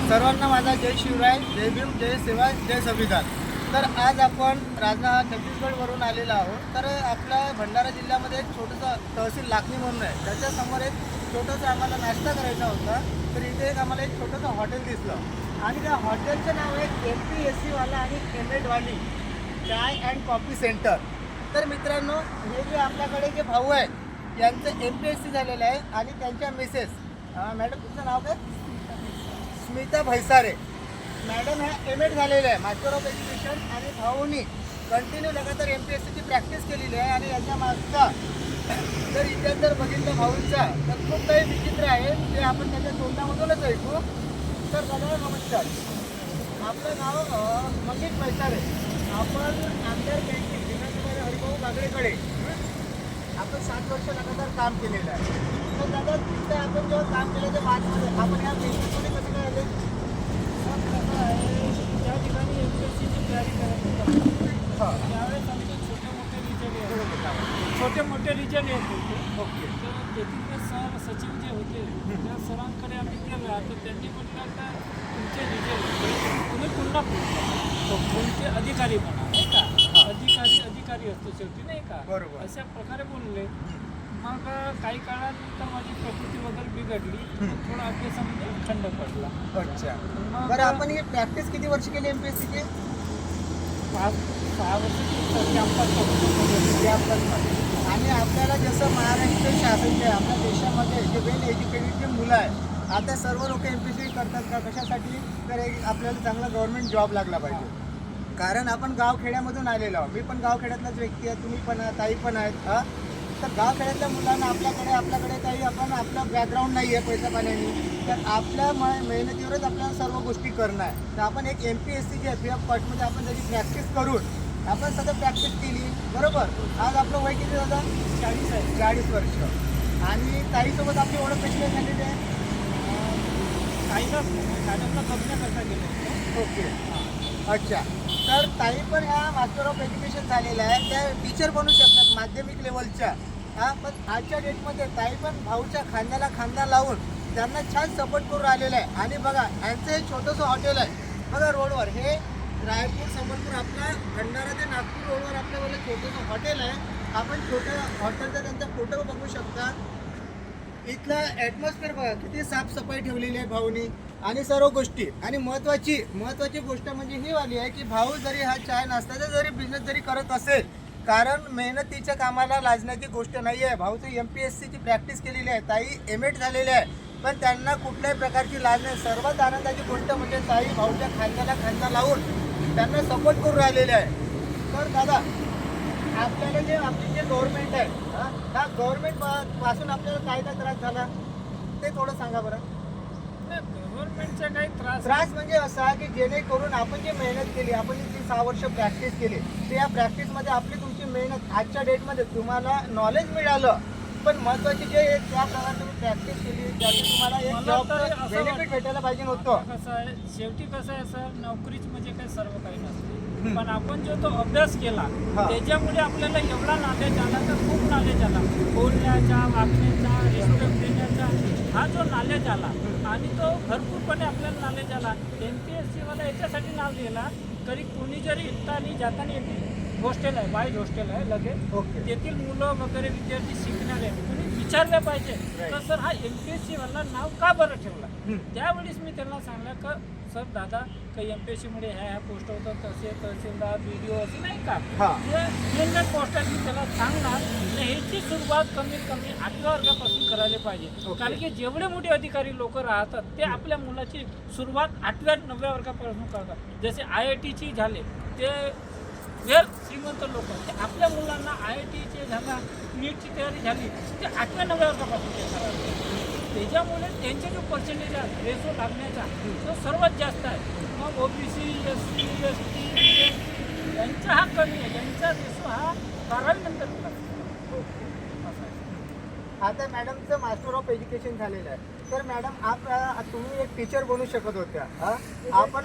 सर्वांना माझा जय शिवराय, जय भीम, जय सेवा, जय संविधान. तर आज आपण छत्तीसगडवरून आलेलो आहोत. तर आपल्या भंडारा जिल्ह्यामध्ये एक छोटंसं तहसील लाखनी म्हणून आहे. त्याच्यासमोर एक छोटंसं आम्हाला नाश्ता करायचा होता. तर इथे एक आम्हाला एक छोटंसं हॉटेल दिसलं आणि त्या हॉटेलचं नाव आहे MPSC वाला आणि एमेड वाली चाय अँड कॉफी सेंटर. तर मित्रांनो, हे जे आपल्याकडे जे भाऊ आहे यांचं MPSC झालेलं आहे आणि त्यांच्या मिसेस मॅडम, तुमचं नाव काय? स्मिता भैसारे मॅडम ह्या एम एड झालेल्या आहे, मास्टर ऑफ एज्युकेशन. आणि भाऊनी कंटिन्यू लगातार MPSCची प्रॅक्टिस केलेली आहे. आणि याच्या मागचा जर इतिहास जर बघितलं भाऊंचा तर खूप काही विचित्र आहे, ते आपण त्याच्या तोंडामधूनच ऐकू. तर दादा नमस्कार, आपलं नाव मंगेश भैसारे. आपण आमदार बँकेत विधानसभा हरिभाऊ बागडेकडे आपण 7 वर्ष लगातार काम केलेलं आहे. तर दादा, तिथं आपण जेव्हा काम केलं ते बादमध्ये आपण ह्या बिझनेसमध्ये कसं काय आले? कसं आहे, त्या ठिकाणी MPSCची तयारी करत होता. त्यावेळेस आमचे छोटे मोठे रिजन येत होते. ओके. तर तेथील सर सचिव जे होते त्या सरांकडे आम्ही गेला तर त्यांनी म्हटलं का तुमचे रिजन तुम्ही पुन्हा तुमचे अधिकारी म्हणा, नाही का? अधिकारी असतो शेवटी, नाही का? बरोबर. अशा प्रकारे बोलले. मग काही काळानंतर माझी प्रकृती वगैरे बिघडली, थोडा अभ्यासामध्ये खंड पडला. अच्छा. मग बरं, आपण ही प्रॅक्टिस किती वर्ष केली MPSCची? 5-6 वर्ष कॅम्पसमध्ये. आणि आपल्याला जसं महाराष्ट्र शासन जे आपल्या देशामध्ये जे वेल एज्युकेटेड जे मुलं आहे, आता सर्व लोक MPSC करतात का? कशासाठी? तर एक आपल्याला चांगला गव्हर्नमेंट जॉब लागला पाहिजे. कारण आपण गावखेड्यामधून आलेलो आहोत. मी पण गावखेड्यातलाच व्यक्ती आहे, तुम्ही पण ताई पण आहेत. तर गावखेड्यातल्या मुलांना आपल्याकडे काही आपण आपलं बॅकग्राऊंड नाही आहे पैसा पाण्याने, तर आपल्या मेहनतीवरच आपल्याला सर्व गोष्टी करणं आहे. तर आपण एक MPSC जे PF पटमध्ये आपण त्याची प्रॅक्टिस करून आपण सतत प्रॅक्टिस केली, बरोबर. आज आपलं वय किती झालं? 40 आहे. 40 वर्ष. आणि ताईसोबत आपली ओळख कशी काय झालेली आहे? काहीच मॅडमला बघण्याकरता गेलो होतो. ओके. अच्छा. तर ताई पण ह्या मास्टर ऑफ एज्युकेशन झालेल्या आहे, त्या टीचर बनू शकतात माध्यमिक लेवलच्या. पण आजच्या डेटमध्ये ताई पण भाऊच्या खांद्याला खांदा लावून त्यांना छान सपोर्ट करून आलेला आहे. आणि बघा, यांचं हे छोटंसं हॉटेल आहे बघा रोडवर. हे रायपूर संबलपूर आपला भंडारा ते नागपूर रोडवर आपल्याला छोटंसं हॉटेल आहे. आपण छोट्या हॉटेलचा त्यांचा फोटो बघू शकता. इथला ॲटमॉस्फिअर बघा, किती साफसफाई ठेवलेली आहे भाऊनी आणि सर्व गोष्टी. आणि महत्त्वाची गोष्ट म्हणजे ही वाली आहे की भाऊ जरी हा चाय नाश्त्याचा जरी बिझनेस जरी करत असेल, कारण मेहनतीच्या कामाला लाजण्याची गोष्ट नाही आहे. भाऊची MPSCची प्रॅक्टिस केलेली आहे, ताई एम.एड झालेली आहे, पण त्यांना कुठल्याही प्रकारची लाज नाही. सर्वात आनंदाची गोष्ट म्हणजे ताई भाऊच्या खांद्याला खांदा लावून त्यांना सपोर्ट करून राहिलेले आहे. तर दादा, आपल्याला जे आपली जे गव्हर्नमेंट आहे, ह्या गव्हर्नमेंट पासून आपल्याला काय काय त्रास झाला ते थोडं सांगा बरं. गव्हर्नमेंटचा काही त्रास म्हणजे असा की जेणेकरून आपण जी मेहनत केली, आपण जी 6 वर्ष प्रॅक्टिस केली, तर या प्रॅक्टिसमध्ये आपली तुमची मेहनत आजच्या डेटमध्ये तुम्हाला नॉलेज मिळालं, पण महत्त्वाची जे एक ज्या प्रकारे तुम्ही प्रॅक्टिस केली त्याची तुम्हाला एक जॉब बेनिफिट भेटायला पाहिजे नव्हतं. कसं आहे, शेवटी कसं आहे सर, नोकरीच म्हणजे काही सर्व काही नसते. पण आपण जो तो अभ्यास केला त्याच्यामुळे आपल्याला एवढा नॉलेज आला, तर खूप नॉलेज आला. बोलण्याचा, वागण्याचा, रिस्पेक्ट देण्याचा हा जो नॉलेज आला आणि तो भरपूरपणे आपल्याला नॉलेज आला. MPSC वाला याच्यासाठी नाव दिला, तरी कोणी जरी येताना जाताना येते हॉस्टेल आहे, बाईज हॉस्टेल आहे लगेच, तेथील मुलं वगैरे विद्यार्थी शिकणारे कोणी विचारलं पाहिजे तर सर हा MPSC वाला नाव का बरं ठेवला. त्यावेळेस मी त्यांना सांगलं का सर दादा, काही MPSC मुळे ह्या पोस्ट होतात, तसे तहसीलदार BDO असे नाही का, मेन पोस्ट आहे. मी त्याला सांगणार ह्याची सुरुवात कमीत कमी 8व्या वर्गापासून करायला पाहिजे. कारण की जेवढे मोठे अधिकारी लोक राहतात ते आपल्या मुलाची सुरुवात 8व्या-9व्या वर्गापासून करतात. जसे IITची झाले ते वेल श्रीमंत लोक, ते आपल्या मुलांना IITचे झाला, नीटची तयारी झाली ते 8व्या-9व्या वर्गापासून ते करतात. त्याच्यामुळे त्यांचे जो पर्सेंटेज आहे रेशो लागण्याचा तो सर्वात जास्त आहे. मग OBC, SC, ST यांचा हा कमी आहे, यांचा रेशो हा 12वी नंतर. आता मॅडमचं मास्टर ऑफ एज्युकेशन झालेलं आहे, तर मॅडम तुम्ही एक टीचर बनू शकत होत्या. आपण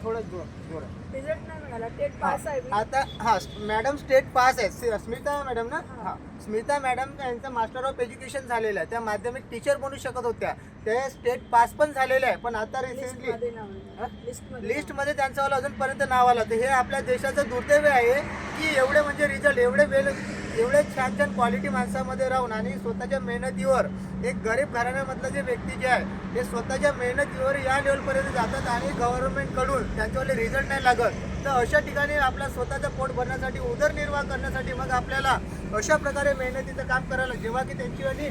थोडं जोरात. रिझल्ट नाही मिळाला, टेट पास आहे मी. आता हा मॅडम स्टेट पास आहे. स्मिता मॅडम ना, हा स्मिता मॅडम यांचं मास्टर ऑफ एज्युकेशन झालेलं आहे. त्या माध्यमिक टीचर बनू शकत होत्या, ते स्टेट पास पण झालेले आहे. पण आता रिसेंटली लिस्टमध्ये नाव आहे. लिस्टमध्ये लिस्टमध्ये त्यांचं वाला अजूनपर्यंत नाव आलं. तर हे आपल्या देशाचं दुर्दैव आहे की एवढे म्हणजे रिझल्ट एवढे छान छान क्वालिटी माणसामध्ये राहून आणि स्वतःच्या मेहनतीवर एक गरीब घराण्यामधलं जे व्यक्ती जे आहे ते स्वतःच्या मेहनतीवर या लेवलपर्यंत जातात आणि गव्हर्नमेंटकडून त्यांच्यावाले रिझल्ट नाही लागत. तर अशा ठिकाणी आपला स्वतःचं पोट भरण्यासाठी, उदरनिर्वाह करण्यासाठी मग आपल्याला अशा प्रकारे मेहनतीचं काम करायला, जेव्हा की त्यांची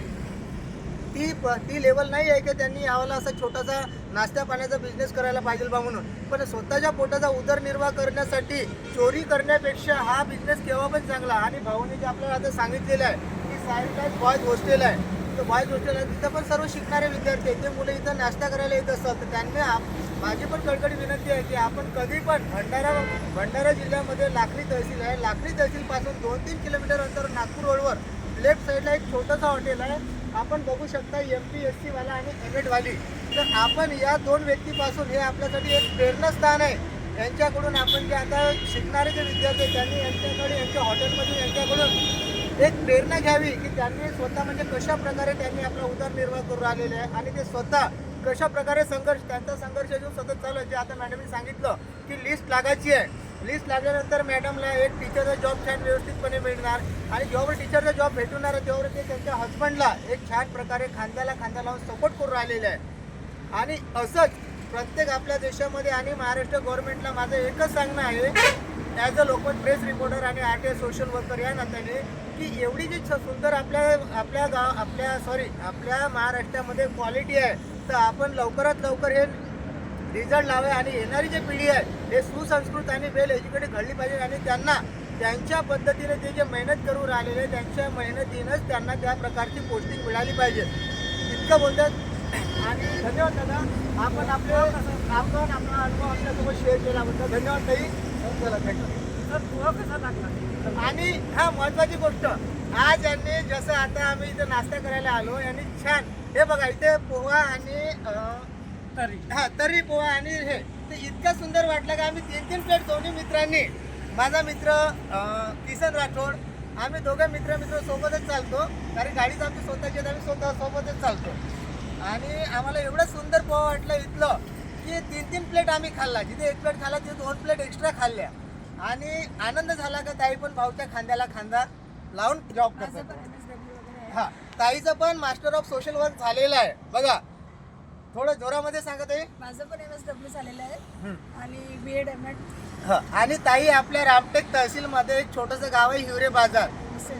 ती लेवल नाही आहे की त्यांनी यावाला असा छोटासा नाश्त्या पाण्याचा बिझनेस करायला पाहिजे बा म्हणून. पण स्वतःच्या पोटाचा उदरनिर्वाह करण्यासाठी चोरी करण्यापेक्षा हा बिझनेस केव्हा पण चांगला. आणि भाऊने जे आपल्याला आता सांगितलेलं आहे की साईडला बॉयज हॉस्टेल आहे, तर बॉयज हॉस्टेल आहे तिथं पण सर्व शिकणारे विद्यार्थी आहेत, ते मुलं इथं नाश्ता करायला येत असतात. तर त्यांनी माझी पण कडकडी विनंती आहे की आपण कधी पण भंडारा जिल्ह्यामध्ये लाखनी तहसील आहे, लाखनी तहसीलपासून 2-3 किलोमीटर अंतर नागपूर रोडवर लेफ्ट साईडला एक छोटंसं हॉटेल आहे. आपण बघू शकता MPSC वाला आणि MEd वाली. तर आपण या दोन व्यक्तीपासून हे आपल्यासाठी एक प्रेरणास्थान आहे. यांच्याकडून आपण जे आता शिकणारे जे विद्यार्थी आहेत त्यांनी यांच्या हॉटेलमधून यांच्याकडून एक प्रेरणा घ्यावी की त्यांनी स्वतः म्हणजे कशा प्रकारे त्यांनी आपला उदरनिर्वाह करून आलेले आहे आणि ते स्वतः कशा प्रकारे त्यांचा संघर्ष जो सतत चालू आहे. जे आता मॅडमने सांगितलं की लिस्ट लागायची आहे, लिस्ट लागल्यानंतर मॅडमला एक टीचरचा जॉब छान व्यवस्थितपणे मिळणार आणि जेव्हा टीचरचा जॉब भेटणार आहे तेव्हा ते त्यांच्या हजबंडला एक छान प्रकारे खांद्याला खांदा लावून सपोर्ट करून राहिलेले आहे. आणि असंच प्रत्येक आपल्या देशामध्ये आणि महाराष्ट्र गव्हर्नमेंटला माझं एकच सांगणं आहे as a local press reporter आणि RTI सोशल वर्कर या नात्याने की एवढी जी सुंदर आपल्या महाराष्ट्रामध्ये क्वालिटी आहे, तर आपण लवकरात लवकर हे रिझल्ट लावे आणि येणारी जी पिढी आहे हे सुसंस्कृत आणि वेल एज्युकेटेड घडली पाहिजे आणि त्यांना त्यांच्या पद्धतीने ते जे मेहनत करून राहिलेले त्यांच्या मेहनतीनंच त्यांना त्या प्रकारची पोस्टिंग मिळाली पाहिजे. इतकं बोलतात आणि धन्यवाद दादा. आपण आपला अनुभव आपल्यासोबत शेअर केल्याबद्दल धन्यवाद ताई. चला थँक्यू. तर पोहा कसा लागला? आणि हा महत्वाची गोष्ट, आज यांनी जसं आता आम्ही इथं नाश्ता करायला आलो यांनी छान हे बघा इथे पोहा आणि तरी पोहा आणि हे ते इतकं सुंदर वाटलं का आम्ही 3 प्लेट दोन्ही मित्रांनी, माझा मित्र किसन राठोड, आम्ही दोघं मित्र सोबतच चालतो कारण गाडीच आमची स्वतःची आहे, आम्ही स्वतः सोबतच चालतो. आणि आम्हाला एवढं सुंदर पोहा वाटलं इथलं की 3 प्लेट आम्ही खाल्ला. जिथे 1 प्लेट खाल्ला तिथे 2 प्लेट एक्स्ट्रा खाल्ल्या आणि आनंद झाला का ताई पण भाऊच्या खांद्याला खांदा लावून जॉब माझं करतात. पण MSW वगैरे आहे. हा ताईचं पण मास्टर ऑफ सोशल वर्क झालेलं आहे बघा. थोडं जोरामध्ये सांगत आहे. माझं पण MSW झालेलं आहे आणि B.Ed M.Ed. आणि ताई आपल्या रामटेक तहसीलमध्ये एक छोटंसं गाव आहे हिवरे बाजार,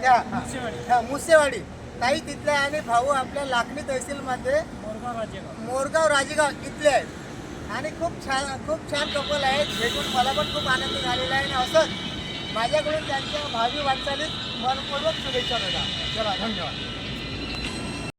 त्या मुसेवाडी. ताई तिथले आणि भाऊ आपल्या लाखनी तहसीलमध्ये मोरगाव राजेगाव इथले आहेत आणि खूप छान कपल आहेत. भेटून मला पण खूप आनंद झालेला आहे आणि असंच माझ्याकडून त्यांच्या भावी वाटचालीत मनपूर्वक शुभेच्छा देतात. चला धन्यवाद.